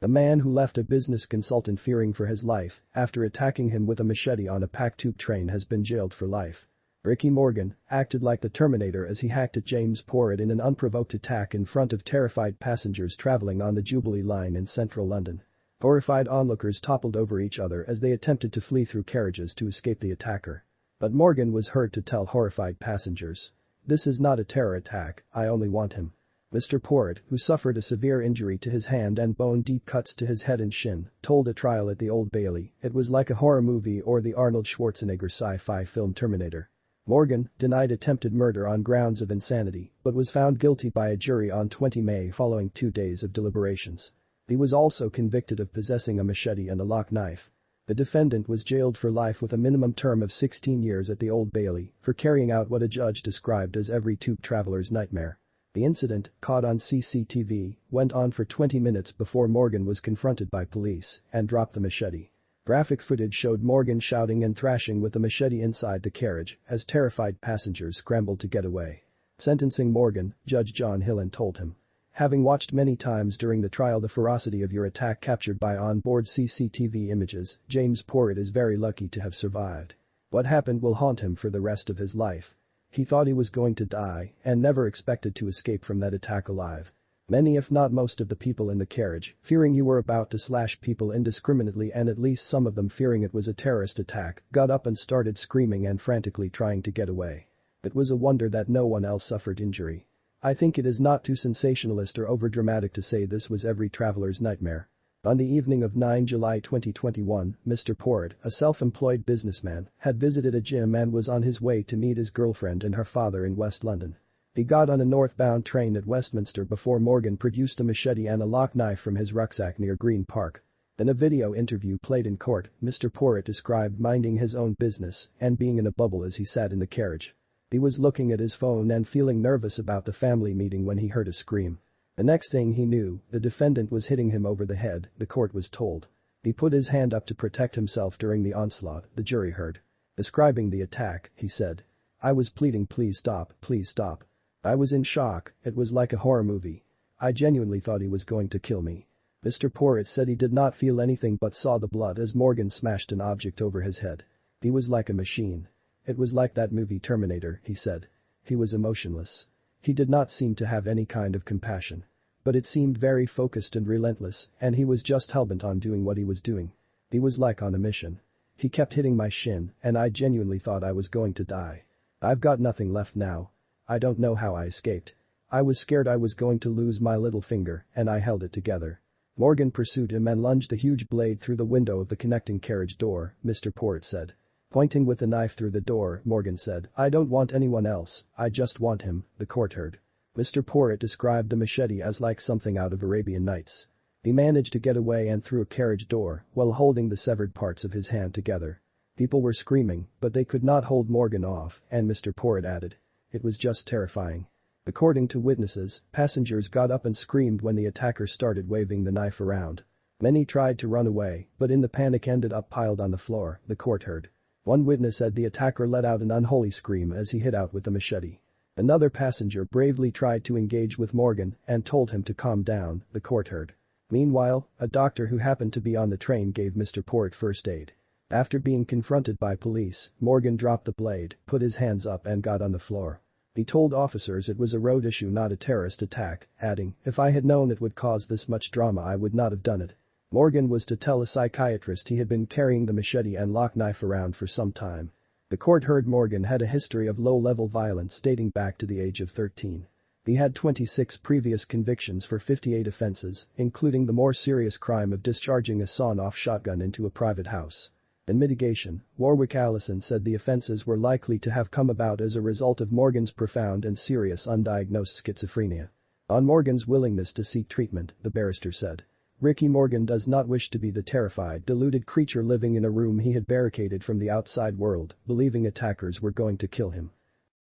The man who left a business consultant fearing for his life after attacking him with a machete on a packed tube train has been jailed for life. Ricky Morgan acted like the Terminator as he hacked at James Porritt in an unprovoked attack in front of terrified passengers traveling on the Jubilee Line in central London. Horrified onlookers toppled over each other as they attempted to flee through carriages to escape the attacker. But Morgan was heard to tell horrified passengers, "This is not a terror attack, I only want him." Mr. Porritt, who suffered a severe injury to his hand and bone-deep cuts to his head and shin, told a trial at the Old Bailey it was like a horror movie or the Arnold Schwarzenegger sci-fi film Terminator. Morgan denied attempted murder on grounds of insanity but was found guilty by a jury on 20 May following 2 days of deliberations. He was also convicted of possessing a machete and a lock knife. The defendant was jailed for life with a minimum term of 16 years at the Old Bailey for carrying out what a judge described as every tube traveler's nightmare. The incident, caught on CCTV, went on for 20 minutes before Morgan was confronted by police and dropped the machete. Graphic footage showed Morgan shouting and thrashing with the machete inside the carriage as terrified passengers scrambled to get away. Sentencing Morgan, Judge John Hillen told him, "Having watched many times during the trial the ferocity of your attack captured by on-board CCTV images, James Porritt is very lucky to have survived. What happened will haunt him for the rest of his life. He thought he was going to die and never expected to escape from that attack alive. Many if not most of the people in the carriage, fearing you were about to slash people indiscriminately and at least some of them fearing it was a terrorist attack, got up and started screaming and frantically trying to get away. It was a wonder that no one else suffered injury. I think it is not too sensationalist or overdramatic to say this was every traveler's nightmare." On the evening of 9 July 2021, Mr. Porritt, a self-employed businessman, had visited a gym and was on his way to meet his girlfriend and her father in West London. He got on a northbound train at Westminster before Morgan produced a machete and a lock knife from his rucksack near Green Park. In a video interview played in court, Mr. Porritt described minding his own business and being in a bubble as he sat in the carriage. He was looking at his phone and feeling nervous about the family meeting when he heard a scream. The next thing he knew, the defendant was hitting him over the head, the court was told. He put his hand up to protect himself during the onslaught, the jury heard. Describing the attack, he said, "I was pleading, please stop, please stop. I was in shock, it was like a horror movie. I genuinely thought he was going to kill me." Mr. Porritt said he did not feel anything but saw the blood as Morgan smashed an object over his head. He was like a machine. "It was like that movie Terminator," he said. He was emotionless. He did not seem to have any kind of compassion. But it seemed very focused and relentless, and he was just hellbent on doing what he was doing. He was like on a mission. He kept hitting my shin, and I genuinely thought I was going to die. I've got nothing left now. I don't know how I escaped. I was scared I was going to lose my little finger, and I held it together." Morgan pursued him and lunged a huge blade through the window of the connecting carriage door, Mr. Porritt said. Pointing with the knife through the door, Morgan said, "I don't want anyone else, I just want him," the court heard. Mr. Porritt described the machete as like something out of Arabian Nights. He managed to get away and through a carriage door while holding the severed parts of his hand together. People were screaming, but they could not hold Morgan off, and Mr. Porritt added, "It was just terrifying." According to witnesses, passengers got up and screamed when the attacker started waving the knife around. Many tried to run away, but in the panic ended up piled on the floor, the court heard. One witness said the attacker let out an unholy scream as he hit out with the machete. Another passenger bravely tried to engage with Morgan and told him to calm down, the court heard. Meanwhile, a doctor who happened to be on the train gave Mr. Porritt first aid. After being confronted by police, Morgan dropped the blade, put his hands up and got on the floor. He told officers it was a road issue, not a terrorist attack, adding, "If I had known it would cause this much drama I would not have done it." Morgan was to tell a psychiatrist he had been carrying the machete and lock knife around for some time. The court heard Morgan had a history of low-level violence dating back to the age of 13. He had 26 previous convictions for 58 offenses, including the more serious crime of discharging a sawn-off shotgun into a private house. In mitigation, Warwick Allison said the offenses were likely to have come about as a result of Morgan's profound and serious undiagnosed schizophrenia. On Morgan's willingness to seek treatment, the barrister said, "Ricky Morgan does not wish to be the terrified, deluded creature living in a room he had barricaded from the outside world, believing attackers were going to kill him.